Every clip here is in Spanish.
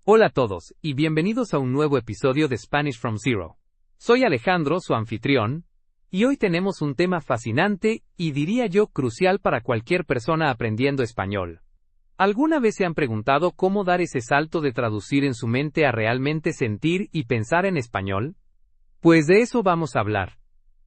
Hola a todos, y bienvenidos a un nuevo episodio de Spanish from Zero. Soy Alejandro, su anfitrión, y hoy tenemos un tema fascinante y diría yo crucial para cualquier persona aprendiendo español. ¿Alguna vez se han preguntado cómo dar ese salto de traducir en su mente a realmente sentir y pensar en español? Pues de eso vamos a hablar.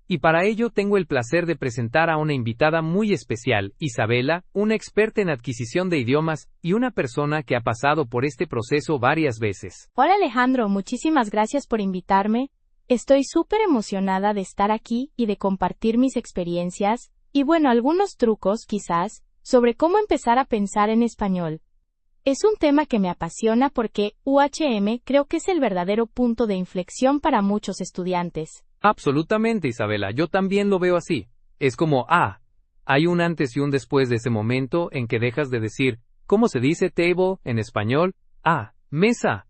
Y para ello tengo el placer de presentar a una invitada muy especial, Isabela, una experta en adquisición de idiomas y una persona que ha pasado por este proceso varias veces. Hola Alejandro, muchísimas gracias por invitarme. Estoy súper emocionada de estar aquí y de compartir mis experiencias, y algunos trucos, quizás, sobre cómo empezar a pensar en español. Es un tema que me apasiona porque UHM creo que es el verdadero punto de inflexión para muchos estudiantes. Absolutamente, Isabela, yo también lo veo así. Es como, hay un antes y un después de ese momento en que dejas de decir, ¿cómo se dice table en español? Mesa,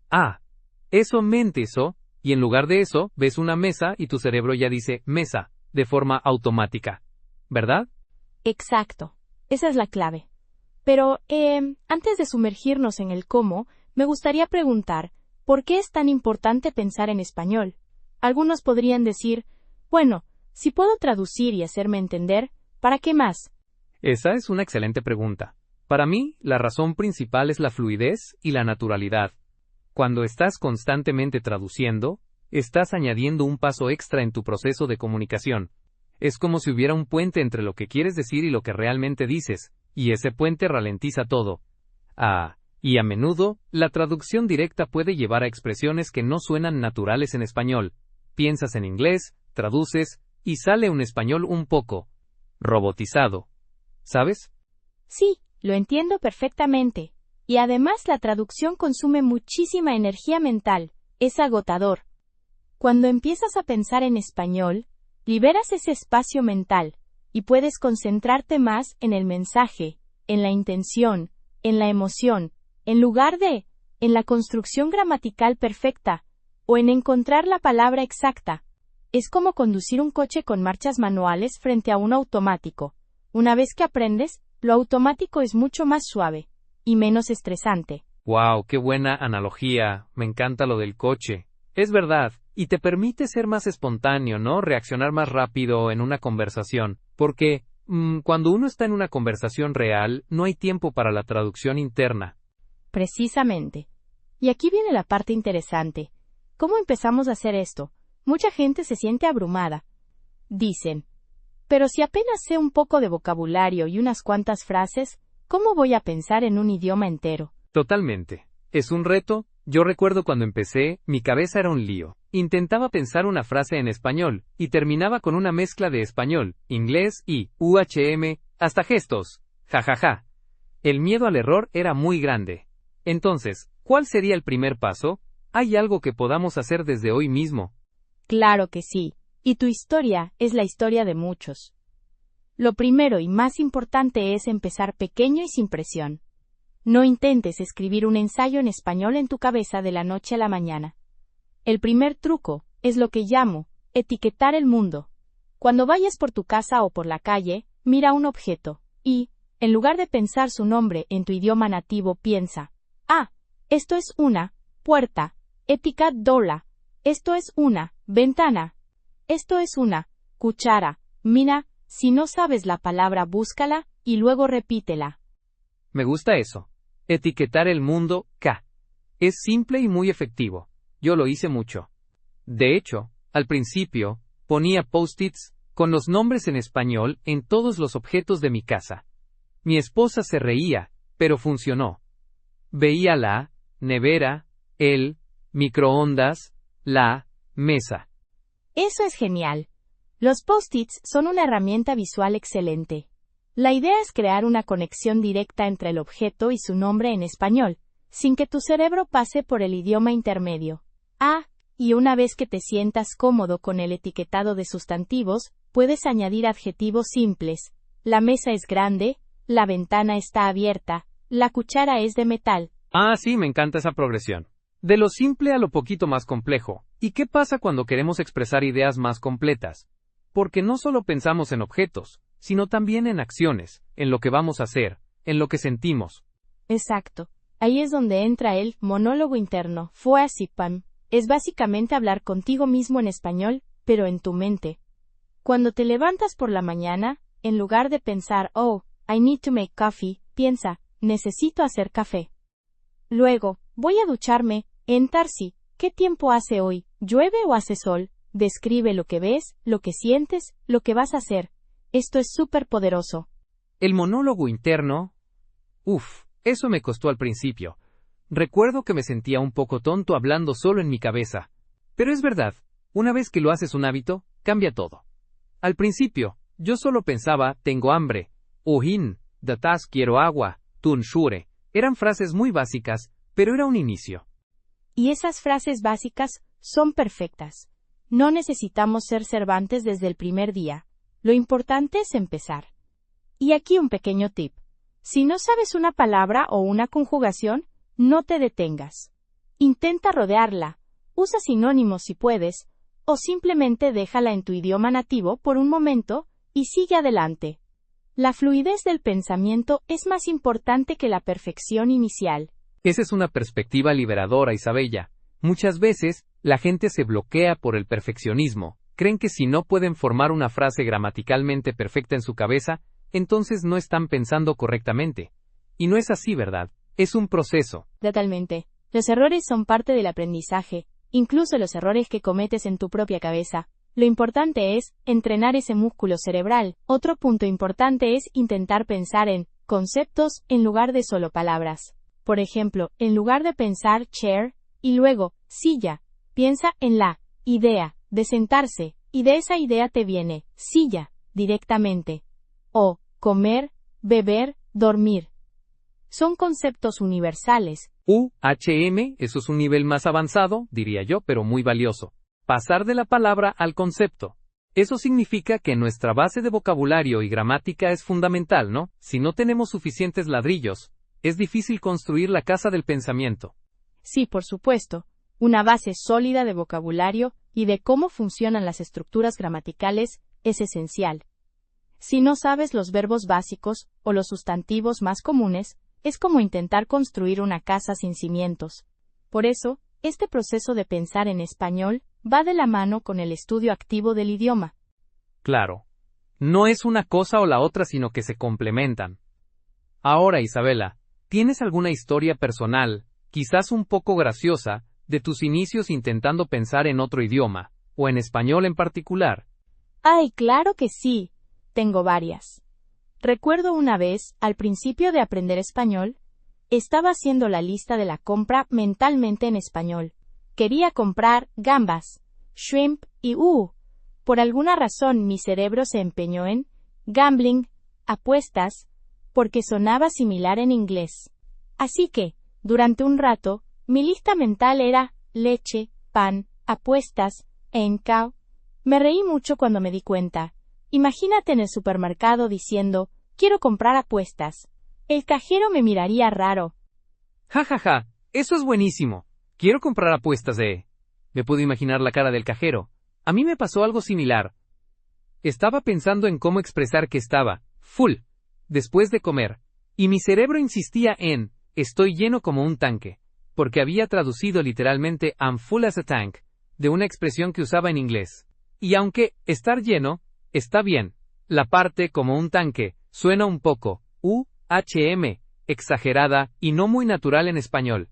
eso, mente, eso, y en lugar de eso, ves una mesa y tu cerebro ya dice mesa, de forma automática. ¿Verdad? Exacto, esa es la clave. Pero, antes de sumergirnos en el cómo, me gustaría preguntar, ¿por qué es tan importante pensar en español? Algunos podrían decir, si puedo traducir y hacerme entender, ¿para qué más? Esa es una excelente pregunta. Para mí, la razón principal es la fluidez y la naturalidad. Cuando estás constantemente traduciendo, estás añadiendo un paso extra en tu proceso de comunicación. Es como si hubiera un puente entre lo que quieres decir y lo que realmente dices, y ese puente ralentiza todo. Y a menudo, la traducción directa puede llevar a expresiones que no suenan naturales en español. Piensas en inglés, traduces, y sale un español un poco robotizado. ¿Sabes? Sí, lo entiendo perfectamente. Y además la traducción consume muchísima energía mental, es agotador. Cuando empiezas a pensar en español, liberas ese espacio mental, y puedes concentrarte más en el mensaje, en la intención, en la emoción, en lugar de, en la construcción gramatical perfecta, o en encontrar la palabra exacta. Es como conducir un coche con marchas manuales frente a un automático. Una vez que aprendes, lo automático es mucho más suave y menos estresante. ¡Wow! ¡Qué buena analogía! Me encanta lo del coche. Es verdad, y te permite ser más espontáneo, ¿no? Reaccionar más rápido en una conversación. Porque, cuando uno está en una conversación real, no hay tiempo para la traducción interna. Precisamente. Y aquí viene la parte interesante. ¿Cómo empezamos a hacer esto? Mucha gente se siente abrumada. Dicen, pero si apenas sé un poco de vocabulario y unas cuantas frases, ¿cómo voy a pensar en un idioma entero? Totalmente. ¿Es un reto? Yo recuerdo cuando empecé, mi cabeza era un lío. Intentaba pensar una frase en español, y terminaba con una mezcla de español, inglés y UHM, hasta gestos. Jajaja. El miedo al error era muy grande. Entonces, ¿cuál sería el primer paso? ¿Hay algo que podamos hacer desde hoy mismo? Claro que sí. Y tu historia es la historia de muchos. Lo primero y más importante es empezar pequeño y sin presión. No intentes escribir un ensayo en español en tu cabeza de la noche a la mañana. El primer truco es lo que llamo etiquetar el mundo. Cuando vayas por tu casa o por la calle, mira un objeto y, en lugar de pensar su nombre en tu idioma nativo, piensa, esto es una puerta. Etiquet dola. Esto es una ventana. Esto es una cuchara. Mira, si no sabes la palabra, búscala y luego repítela. Me gusta eso. Etiquetar el mundo, Es simple y muy efectivo. Yo lo hice mucho. De hecho, al principio, ponía post-its con los nombres en español en todos los objetos de mi casa. Mi esposa se reía, pero funcionó. Veía la nevera, el microondas, la mesa. Eso es genial. Los post-its son una herramienta visual excelente. La idea es crear una conexión directa entre el objeto y su nombre en español, sin que tu cerebro pase por el idioma intermedio. Y una vez que te sientas cómodo con el etiquetado de sustantivos, puedes añadir adjetivos simples. La mesa es grande, la ventana está abierta, la cuchara es de metal. Sí, me encanta esa progresión. De lo simple a lo poquito más complejo. ¿Y qué pasa cuando queremos expresar ideas más completas? Porque no solo pensamos en objetos, sino también en acciones, en lo que vamos a hacer, en lo que sentimos. Exacto. Ahí es donde entra el monólogo interno. Fue así, Pam. Es básicamente hablar contigo mismo en español, pero en tu mente. Cuando te levantas por la mañana, en lugar de pensar, oh, I need to make coffee, piensa, necesito hacer café. Luego, voy a ducharme, sí. ¿Qué tiempo hace hoy? ¿Llueve o hace sol? Describe lo que ves, lo que sientes, lo que vas a hacer. Esto es súper poderoso. El monólogo interno. Eso me costó al principio. Recuerdo que me sentía un poco tonto hablando solo en mi cabeza. Pero es verdad, una vez que lo haces un hábito, cambia todo. Al principio, yo solo pensaba, tengo hambre, ohin, datas quiero agua, tun shure. Eran frases muy básicas, pero era un inicio. Y esas frases básicas son perfectas. No necesitamos ser Cervantes desde el primer día. Lo importante es empezar. Y aquí un pequeño tip. Si no sabes una palabra o una conjugación, no te detengas. Intenta rodearla, usa sinónimos si puedes, o simplemente déjala en tu idioma nativo por un momento y sigue adelante. La fluidez del pensamiento es más importante que la perfección inicial. Esa es una perspectiva liberadora, Isabella. Muchas veces, la gente se bloquea por el perfeccionismo. Creen que si no pueden formar una frase gramaticalmente perfecta en su cabeza, entonces no están pensando correctamente. Y no es así, ¿verdad? Es un proceso. Totalmente. Los errores son parte del aprendizaje, incluso los errores que cometes en tu propia cabeza. Lo importante es entrenar ese músculo cerebral. Otro punto importante es intentar pensar en conceptos en lugar de solo palabras. Por ejemplo, en lugar de pensar chair y luego silla, piensa en la idea de sentarse, y de esa idea te viene silla directamente. O comer, beber, dormir. Son conceptos universales. Eso es un nivel más avanzado, diría yo, pero muy valioso. Pasar de la palabra al concepto. Eso significa que nuestra base de vocabulario y gramática es fundamental, ¿no? Si no tenemos suficientes ladrillos, es difícil construir la casa del pensamiento. Sí, por supuesto. Una base sólida de vocabulario y de cómo funcionan las estructuras gramaticales es esencial. Si no sabes los verbos básicos o los sustantivos más comunes, es como intentar construir una casa sin cimientos. Por eso, este proceso de pensar en español va de la mano con el estudio activo del idioma. Claro. No es una cosa o la otra, sino que se complementan. Ahora, Isabela, ¿tienes alguna historia personal, quizás un poco graciosa, de tus inicios intentando pensar en otro idioma, o en español en particular? ¡Ay, claro que sí! Tengo varias. Recuerdo una vez, al principio de aprender español, estaba haciendo la lista de la compra mentalmente en español. Quería comprar gambas, shrimp y por alguna razón mi cerebro se empeñó en gambling, apuestas, porque sonaba similar en inglés. Así que, durante un rato, mi lista mental era leche, pan, apuestas, cow. Me reí mucho cuando me di cuenta. Imagínate en el supermercado diciendo, quiero comprar apuestas. El cajero me miraría raro. Ja, ja, ja, eso es buenísimo. Quiero comprar apuestas de... Me puedo imaginar la cara del cajero. A mí me pasó algo similar. Estaba pensando en cómo expresar que estaba full después de comer, y mi cerebro insistía en estoy lleno como un tanque, porque había traducido literalmente I'm full as a tank, de una expresión que usaba en inglés. Y aunque estar lleno está bien, la parte como un tanque suena un poco exagerada y no muy natural en español.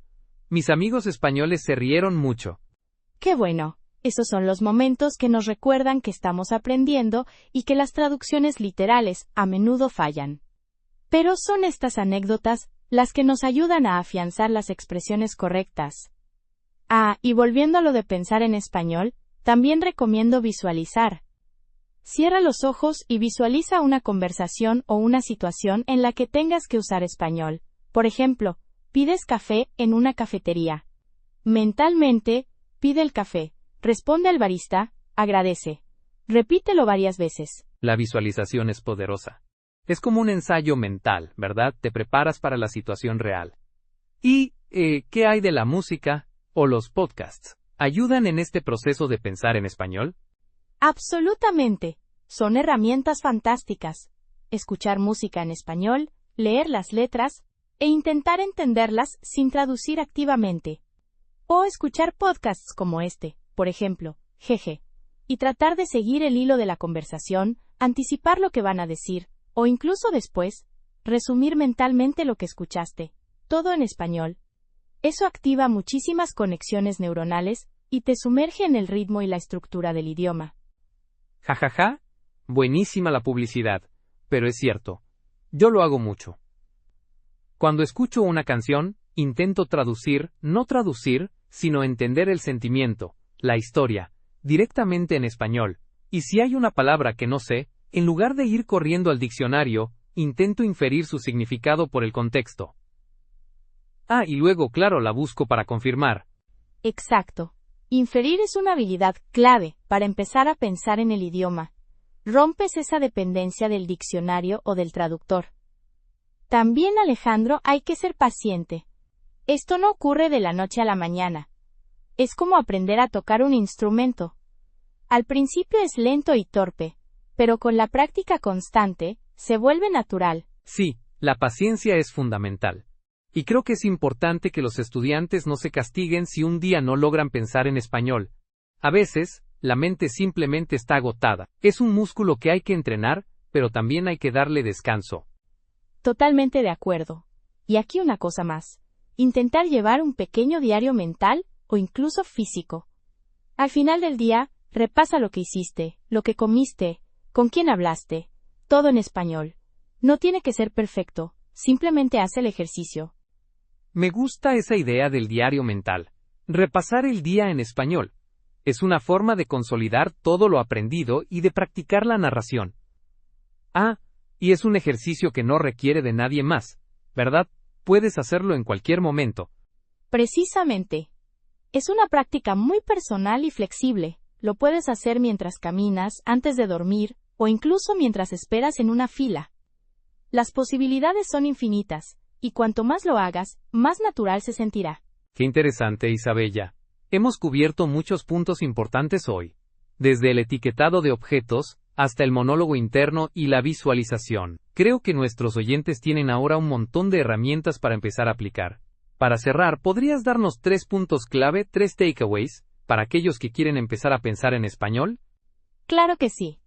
Mis amigos españoles se rieron mucho. ¡Qué bueno! Esos son los momentos que nos recuerdan que estamos aprendiendo y que las traducciones literales a menudo fallan. Pero son estas anécdotas las que nos ayudan a afianzar las expresiones correctas. Y volviendo a lo de pensar en español, también recomiendo visualizar. Cierra los ojos y visualiza una conversación o una situación en la que tengas que usar español. Por ejemplo, pides café en una cafetería. Mentalmente, pide el café. Responde al barista, agradece. Repítelo varias veces. La visualización es poderosa. Es como un ensayo mental, ¿verdad? Te preparas para la situación real. ¿Y qué hay de la música o los podcasts? ¿Ayudan en este proceso de pensar en español? Absolutamente. Son herramientas fantásticas. Escuchar música en español, leer las letras, e intentar entenderlas sin traducir activamente. O escuchar podcasts como este, por ejemplo, jeje, y tratar de seguir el hilo de la conversación, anticipar lo que van a decir, o incluso después, resumir mentalmente lo que escuchaste, todo en español. Eso activa muchísimas conexiones neuronales y te sumerge en el ritmo y la estructura del idioma. Jajaja, buenísima la publicidad, pero es cierto, yo lo hago mucho. Cuando escucho una canción, intento no traducir, sino entender el sentimiento, la historia, directamente en español, y si hay una palabra que no sé, en lugar de ir corriendo al diccionario, intento inferir su significado por el contexto. Ah, y luego, claro, la busco para confirmar. Exacto. Inferir es una habilidad clave para empezar a pensar en el idioma. Rompes esa dependencia del diccionario o del traductor. También, Alejandro, hay que ser paciente. Esto no ocurre de la noche a la mañana. Es como aprender a tocar un instrumento. Al principio es lento y torpe, pero con la práctica constante, se vuelve natural. Sí, la paciencia es fundamental. Y creo que es importante que los estudiantes no se castiguen si un día no logran pensar en español. A veces, la mente simplemente está agotada. Es un músculo que hay que entrenar, pero también hay que darle descanso. Totalmente de acuerdo. Y aquí una cosa más. Intentar llevar un pequeño diario mental o incluso físico. Al final del día, repasa lo que hiciste, lo que comiste, con quién hablaste, todo en español. No tiene que ser perfecto, simplemente haz el ejercicio. Me gusta esa idea del diario mental. Repasar el día en español. Es una forma de consolidar todo lo aprendido y de practicar la narración. Ah, y es un ejercicio que no requiere de nadie más, ¿verdad? Puedes hacerlo en cualquier momento. Precisamente. Es una práctica muy personal y flexible. Lo puedes hacer mientras caminas, antes de dormir, o incluso mientras esperas en una fila. Las posibilidades son infinitas, y cuanto más lo hagas, más natural se sentirá. Qué interesante, Isabella. Hemos cubierto muchos puntos importantes hoy. Desde el etiquetado de objetos, hasta el monólogo interno y la visualización. Creo que nuestros oyentes tienen ahora un montón de herramientas para empezar a aplicar. Para cerrar, ¿podrías darnos 3 puntos clave, 3 takeaways, para aquellos que quieren empezar a pensar en español? Claro que sí.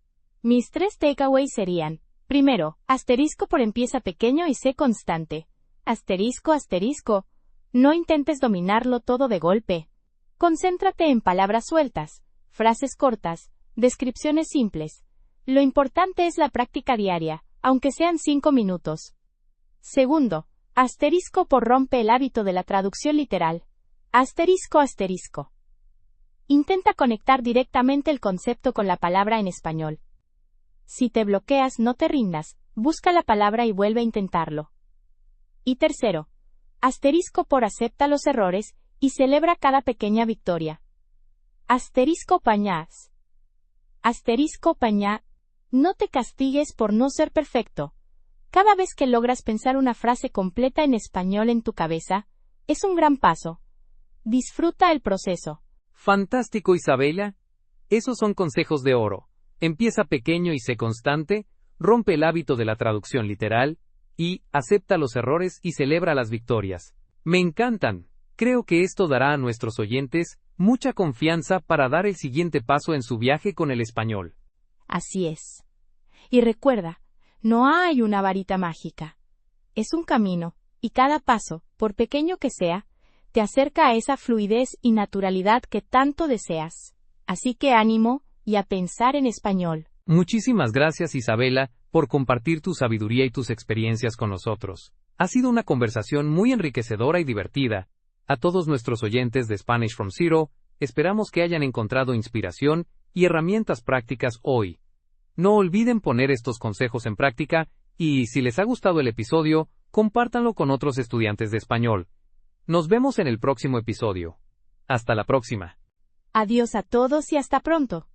Mis 3 takeaways serían: primero, asterisco por empieza pequeño y sé constante. Asterisco, asterisco. No intentes dominarlo todo de golpe. Concéntrate en palabras sueltas, frases cortas, descripciones simples. Lo importante es la práctica diaria, aunque sean 5 minutos. Segundo, asterisco por rompe el hábito de la traducción literal. Asterisco, asterisco. Intenta conectar directamente el concepto con la palabra en español. Si te bloqueas, no te rindas, busca la palabra y vuelve a intentarlo. Y tercero, asterisco por acepta los errores y celebra cada pequeña victoria. Asterisco pañás. Asterisco pañá. No te castigues por no ser perfecto. Cada vez que logras pensar una frase completa en español en tu cabeza, es un gran paso. Disfruta el proceso. Fantástico, Isabella. Esos son consejos de oro. Empieza pequeño y sé constante, rompe el hábito de la traducción literal, y acepta los errores y celebra las victorias. Me encantan. Creo que esto dará a nuestros oyentes mucha confianza para dar el siguiente paso en su viaje con el español. Así es. Y recuerda, no hay una varita mágica. Es un camino, y cada paso, por pequeño que sea, te acerca a esa fluidez y naturalidad que tanto deseas. Así que ánimo, y a pensar en español. Muchísimas gracias, Isabella, por compartir tu sabiduría y tus experiencias con nosotros. Ha sido una conversación muy enriquecedora y divertida. A todos nuestros oyentes de Spanish from Zero, esperamos que hayan encontrado inspiración y herramientas prácticas hoy. No olviden poner estos consejos en práctica, y si les ha gustado el episodio, compártanlo con otros estudiantes de español. Nos vemos en el próximo episodio. Hasta la próxima. Adiós a todos y hasta pronto.